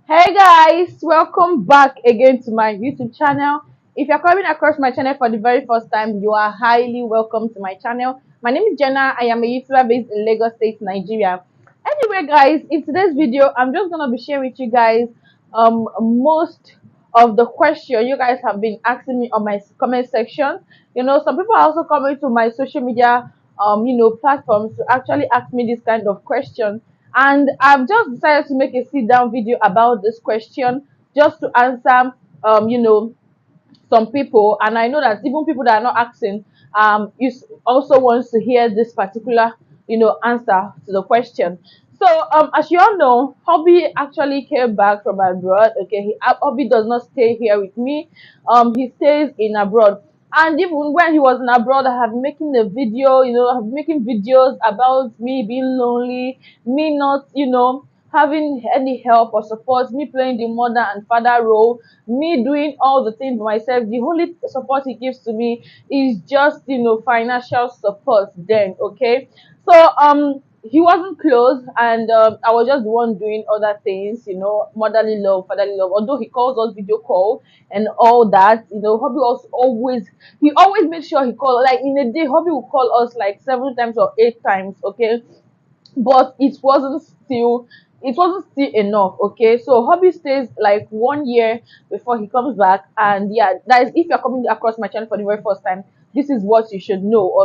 Hey guys, welcome back again to my YouTube channel. If you're coming across my channel for the very first time, you are highly welcome to my channel. My name is Jenna. I am a YouTuber based in Lagos State, Nigeria. Anyway, guys, in today's video, I'm just gonna be sharing with you guys most of the question you guys have been asking me on my comment section. Some people are also coming to my social media platforms to actually ask me this kind of question, and I've just decided to make a sit down video about this question just to answer some people. And I know that even people that are not asking also wants to hear this particular answer to the question. So as you all know, Hobby actually came back from abroad. Okay, Hobby does not stay here with me. He stays in abroad. And even when he was in abroad, I have been making the video, I've been making videos about me being lonely, me not, having any help or support, me playing the mother and father role, me doing all the things by myself. The only support he gives to me is just financial support then. Okay, so he wasn't close, and I was just the one doing other things, motherly love, fatherly love. Although he calls us video call and all that, Hobby was always, he always made sure he called, like in a day Hobby would call us like 7 times or 8 times. Okay, but it wasn't still enough. Okay, so Hobby stays like 1 year before he comes back. And yeah, that is, if you're coming across my channel for the very first time, this is what you should know.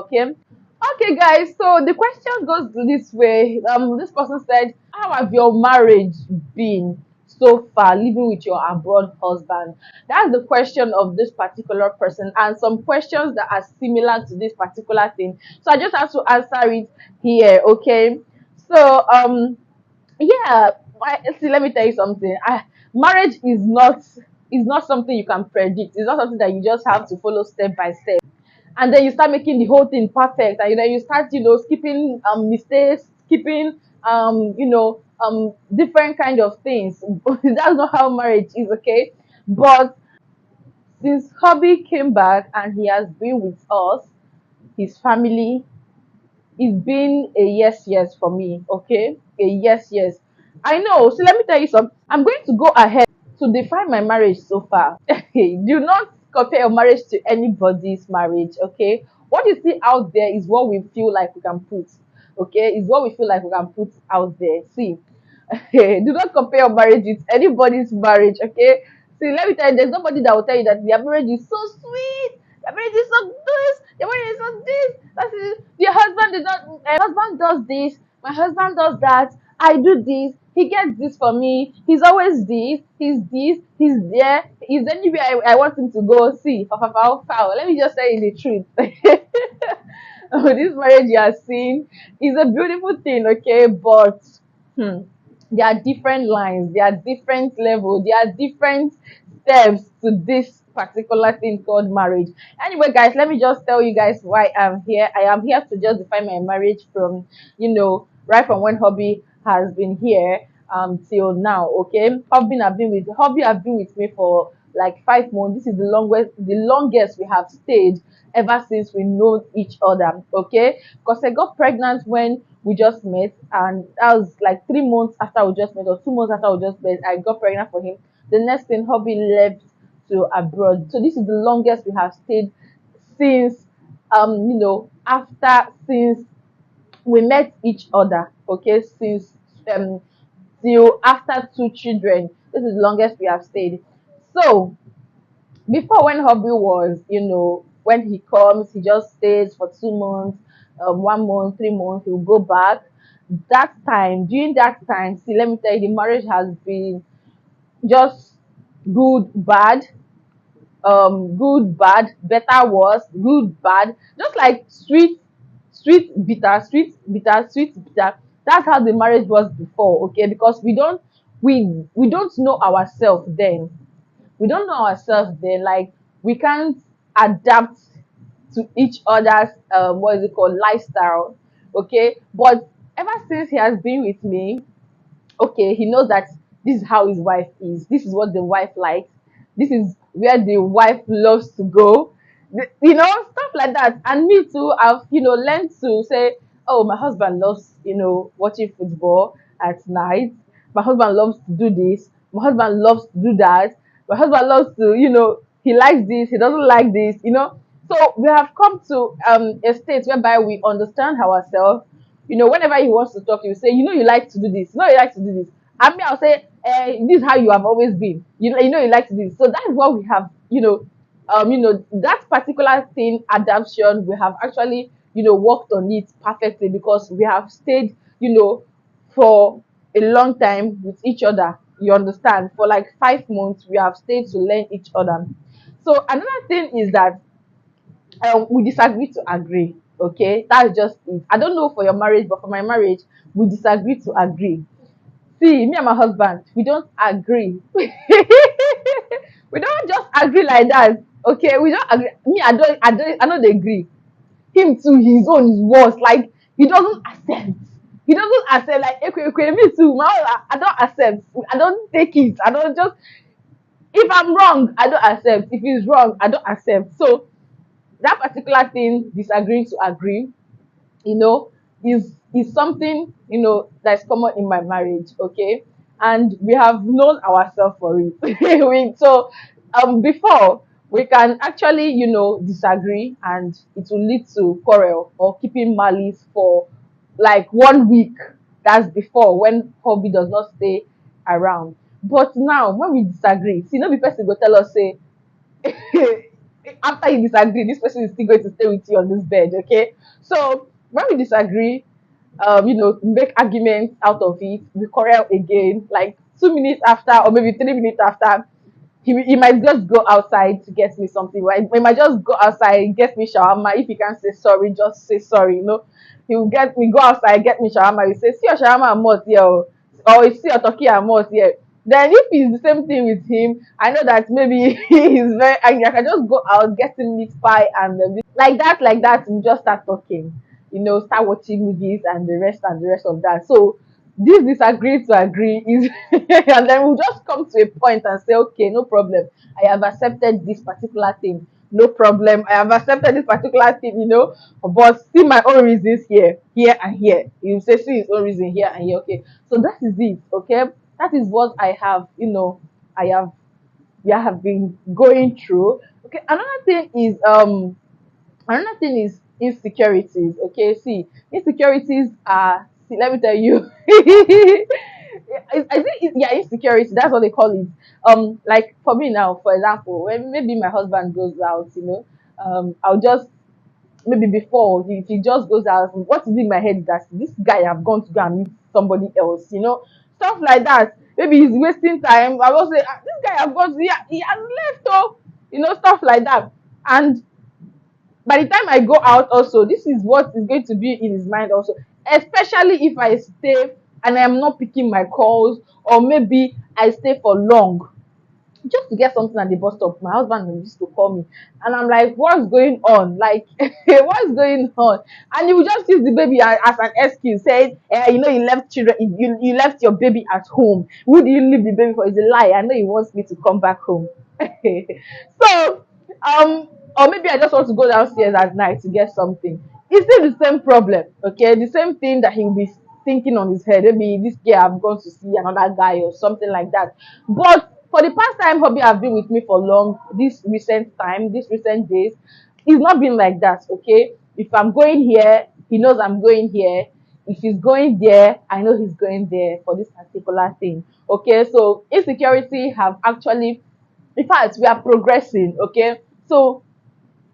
Okay, guys, so the question goes this way. This person said, how have your marriage been so far, living with your abroad husband? That's the question of this particular person, and some questions that are similar to this particular thing. So I just have to answer it here. Okay, so yeah, see, let me tell you something. Marriage is not something you can predict. It's not something that you just have to follow step by step, and then you start making the whole thing perfect, and then you start skipping mistakes, skipping different kind of things. That's not how marriage is. Okay, but since Hobby came back and he has been with us, his family, it's been a yes for me. Okay, a yes. I know. So let me tell you something. I'm going to go ahead to define my marriage so far. Do not compare your marriage to anybody's marriage. Okay, what you see out there is what we feel like we can put. Okay, is what we feel like we can put out there. See, do not compare your marriage with anybody's marriage. Okay, see, let me tell you, there's nobody that will tell you that their marriage is so sweet, their marriage is so this, their marriage is so this. That's it. Your husband did not. My husband does this. My husband does that. I do this. He gets this for me. He's always this. He's this. He's there. He's anywhere I want him to go. See, foul. Let me just tell you the truth. This marriage you are seeing is a beautiful thing, okay? But hmm, there are different lines, there are different levels, there are different steps to this particular thing called marriage. Anyway, guys, let me just tell you guys why I'm here. I am here to just define my marriage from, right from when Hobby has been here till now. Okay, Hobby have been with me for like 5 months. This is the longest we have stayed ever since we know each other. Okay, because I got pregnant when we just met, and that was like 3 months after we just met, or 2 months after we just met. I got pregnant for him. The next thing, Hobby left to abroad. So this is the longest we have stayed since since we met each other. Okay, since um till after 2 children. This is the longest we have stayed. So before, when Hobby was, when he comes, he just stays for 2 months, 1 month, 3 months, he'll go back. During that time, see, let me tell you, the marriage has been just good, bad, good, bad, better, worse, good, bad, just like sweet, sweet, bitter, sweet, bitter, sweet, bitter. That's how the marriage was before. Okay, because we don't know ourselves then. We don't know ourselves then. Like, we can't adapt to each other's what is it called, lifestyle. Okay, but ever since he has been with me, okay, he knows that this is how his wife is, this is what the wife likes, this is where the wife loves to go, stuff like that. And me too, I've learned to say, oh, my husband loves watching football at night, my husband loves to do this, My husband loves to do that. My husband loves to, he likes this, he doesn't like this. So we have come to a state whereby we understand ourselves. Whenever he wants to talk, he will say, you like to do this, you like to do this. And me, I'll say, this is how you have always been. You like to do this. So that is what we have, that particular thing, adaptation, we have actually, worked on it perfectly because we have stayed, for a long time with each other. You understand? For like 5 months, we have stayed to learn each other. So another thing is that we disagree to agree. Okay, that's just it. I don't know for your marriage, but for my marriage, we disagree to agree. See, me and my husband, we don't agree. We don't just agree like that. Okay, we don't agree. Me, I don't agree. Him too, his own is worse. Like he doesn't accept. He doesn't accept. Like me too. I don't accept. I don't take it. I don't just. If I'm wrong, I don't accept. If he's wrong, I don't accept. So that particular thing, disagreeing to agree, you know, is something that's common in my marriage. Okay, and we have known ourselves for it. So before we can actually disagree, and it will lead to quarrel or keeping malice for like 1 week. That's before when hobby does not stay around. But now when we disagree, see, no be person go tell us say after you disagree, this person is still going to stay with you on this bed. Okay, so when we disagree, make arguments out of it, we quarrel again, like 2 minutes after, or maybe 3 minutes after. He might just go outside to get me something, right? He might just go outside, get me shawarma. If he can't say sorry, just say sorry. He will get me, go outside, get me shawarma. He say, see your shawarma and must here, or you see your turkey and must here. Then if it's the same thing with him, I know that maybe he's very angry. I can just go out, get him meat pie, and like that, we just start talking. Start watching movies and the rest of that. So this disagree to agree is and then we'll just come to a point and say, okay, no problem. I have accepted this particular thing. No problem. I have accepted this particular thing, but see my own reasons here and here. You say see his own reason here and here. Okay. So that is it. Okay. That is what I have, I have we have been going through. Okay. Another thing is insecurities. Okay, see, insecurities are, see, let me tell you. I think yeah, insecurity, that's what they call it. Like for me now, for example, when maybe my husband goes out, I'll just, maybe before, if he just goes out, what is in my head is that this guy have gone to go and meet somebody else, stuff like that. Maybe he's wasting time. I will say, this guy have gone to, he has left, oh, stuff like that. And by the time I go out also, this is what is going to be in his mind also. Especially if I stay and I am not picking my calls, or maybe I stay for long just to get something at the bus stop. My husband used to call me, and I'm like, what's going on? Like, what's going on? And he will just use the baby as an excuse, saying, you left children, you left your baby at home. Who do you leave the baby for? It's a lie. I know he wants me to come back home. So, or maybe I just want to go downstairs at night to get something. It's still the same problem, okay? The same thing that he'll be thinking on his head. Maybe this girl I've gone to see another guy or something like that. But for the past time, hobby have been with me for long. This recent days, it's not been like that, okay? If I'm going here, he knows I'm going here. If he's going there, I know he's going there for this particular thing. Okay, so insecurity have actually, in fact, we are progressing. Okay, so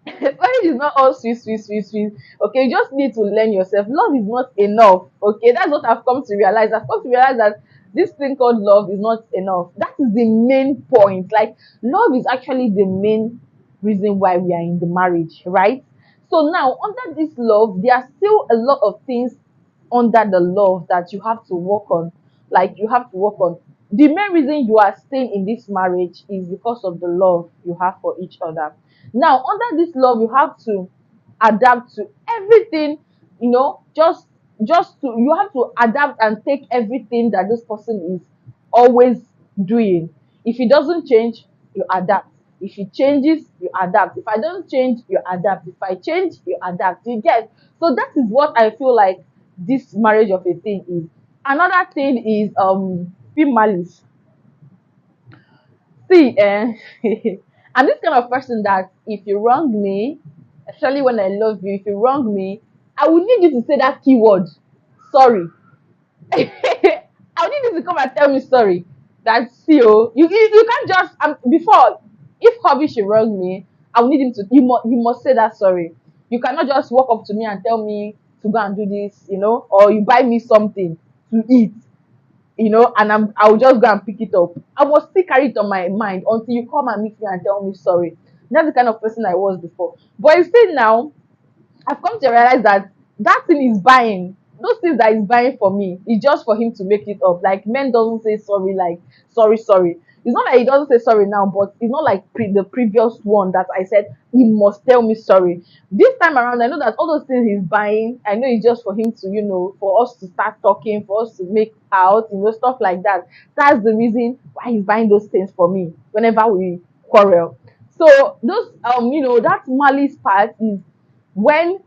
marriage is not all sweet, sweet, sweet, sweet. Okay, you just need to learn yourself. Love is not enough. Okay, that's what I've come to realize. I've come to realize that this thing called love is not enough. That is the main point. Like, love is actually the main reason why we are in the marriage, right? So now, under this love, there are still a lot of things under the love that you have to work on. Like, you have to work on. The main reason you are staying in this marriage is because of the love you have for each other. Now, under this love, you have to adapt to everything, just to, you have to adapt and take everything that this person is always doing. If he doesn't change, you adapt. If he changes, you adapt. If I don't change, you adapt. If I change, you adapt. You get? So that is what I feel like this marriage of a thing is. Another thing is be malice. See, I'm this kind of person that if you wrong me, especially when I love you, if you wrong me, I will need you to say that keyword, sorry. I need you to come and tell me sorry. That's see, oh, you can't just before if hobby should wrong me, I will need him to you must say that sorry. You cannot just walk up to me and tell me to go and do this, or you buy me something to eat, and I'll just go and pick it up. I must still carry it on my mind until you come and meet me and tell me sorry. That's the kind of person I was before. But instead now, I've come to realize that that thing is buying. Those things that he's buying for me is just for him to make it up. Like men doesn't say sorry, like sorry, sorry. It's not like he doesn't say sorry now, but it's not like the previous one that I said he must tell me sorry. This time around, I know that all those things he's buying, I know it's just for him to, for us to start talking, for us to make out, stuff like that. That's the reason why he's buying those things for me whenever we quarrel. So those, that malice part is when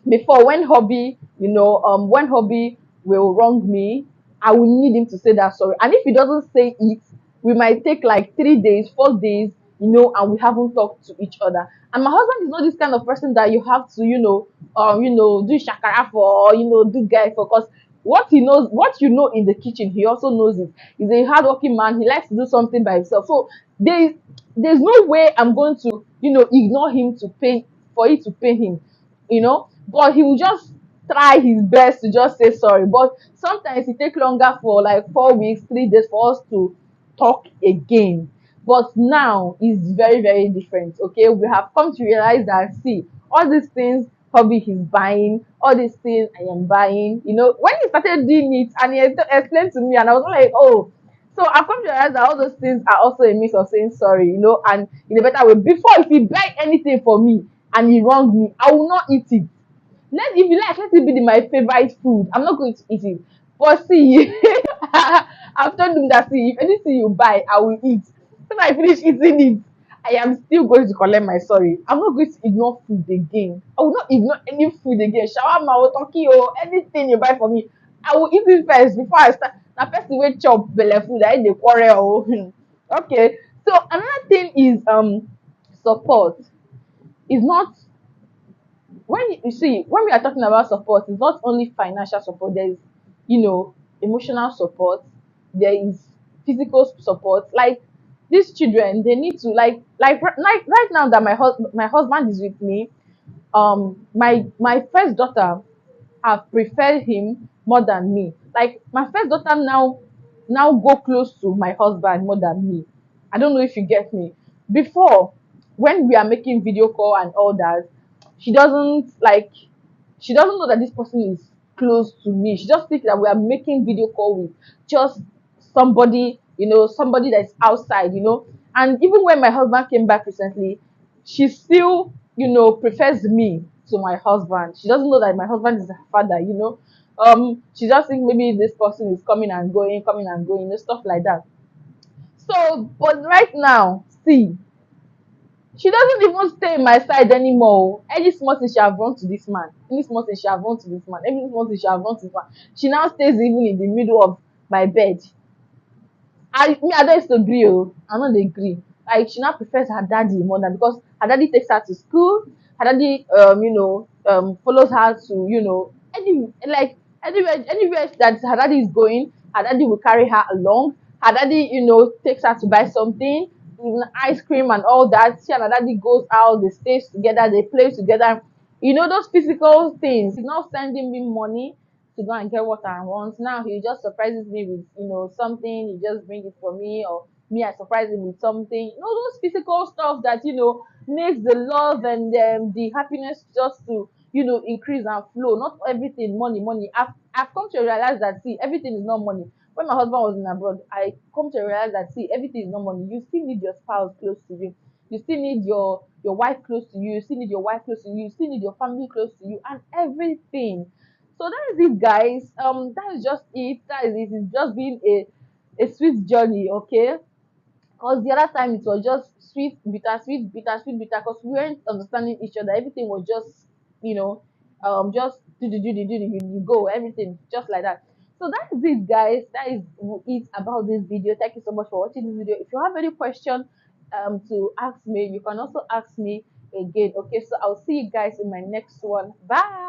when hobby, when hobby will wrong me, I will need him to say that sorry. And if he doesn't say it, we might take like 3 days, 4 days, and we haven't talked to each other. And my husband is not this kind of person that you have to, do shakara for, do guy for, because what he knows, what you know in the kitchen, he also knows it. He's a hardworking man. He likes to do something by himself. So there's no way I'm going to, ignore him to pay for it to pay him, but he will just try his best to just say sorry. But sometimes it take longer for like 4 weeks, 3 days for us to talk again. But now it's very, very different. Okay, we have come to realize that, see, all these things hobby he's buying, all these things I am buying. When he started doing it and he explained to me, and I was like, oh. So I've come to realize that all those things are also a mix of saying sorry, and in a better way. Before, if he buy anything for me and he wronged me, I will not eat it. If you like, let it be my favorite food. I'm not going to eat it. But see, I've told him that, see, if anything you buy, I will eat. When I finish eating it, I am still going to collect my sorry. I'm not going to ignore food again. I will not ignore any food again. Shawarma or turkey or anything you buy for me, I will eat it first before I start. Now, first the way chop belle food, I dey quarrel. Okay. So another thing is support. Is not when you see when we are talking about support, it's not only financial support. There is, emotional support. There is physical support. Like these children, they need to right now that my husband is with me. My first daughter have preferred him more than me. Like my first daughter now go close to my husband more than me. I don't know if you get me. Before, when we are making video call and all that, she doesn't like she doesn't know that this person is close to me. She just thinks that we are making video call with just somebody, somebody that's outside, And even when my husband came back recently, she still, prefers me to my husband. She doesn't know that my husband is her father. She just thinks maybe this person is coming and going, stuff like that. So, but right now, see, she doesn't even stay in my side anymore. Any small thing she have run to this man. Any small thing she have run to this man. Any small thing she have run to this man. She now stays even in the middle of my bed. I don't used to agree. Oh, I don't agree. Like she now prefers her daddy more than because her daddy takes her to school. Her daddy, follows her to, anywhere that her daddy is going. Her daddy will carry her along. Her daddy, takes her to buy something, even ice cream and all that. She and her daddy goes out. They stay together. They play together. Those physical things. He's not sending me money to go and get what I want. Now he just surprises me with, something. He just brings it for me, or me, I surprise him with something. Those physical stuff that makes the love and the happiness just to increase and flow. Not everything money, money. I've come to realize that, see, everything is not money. When my husband was in abroad, I come to realize that, see, everything is not money. You still need your spouse close to you. You still need your wife close to you. You still need your wife close to you. You still need your family close to you, and everything. So that is it, guys. That is just it. That is it. It's just been a sweet journey, okay? Because the other time it was just sweet, bitter, sweet, bitter, sweet, bitter. Because we weren't understanding each other. Everything was just, just do the you go, everything just like that. So that is it, guys. That is it about this video. Thank you so much for watching this video. If you have any question to ask me, you can also ask me again. Okay, so I'll see you guys in my next one. Bye.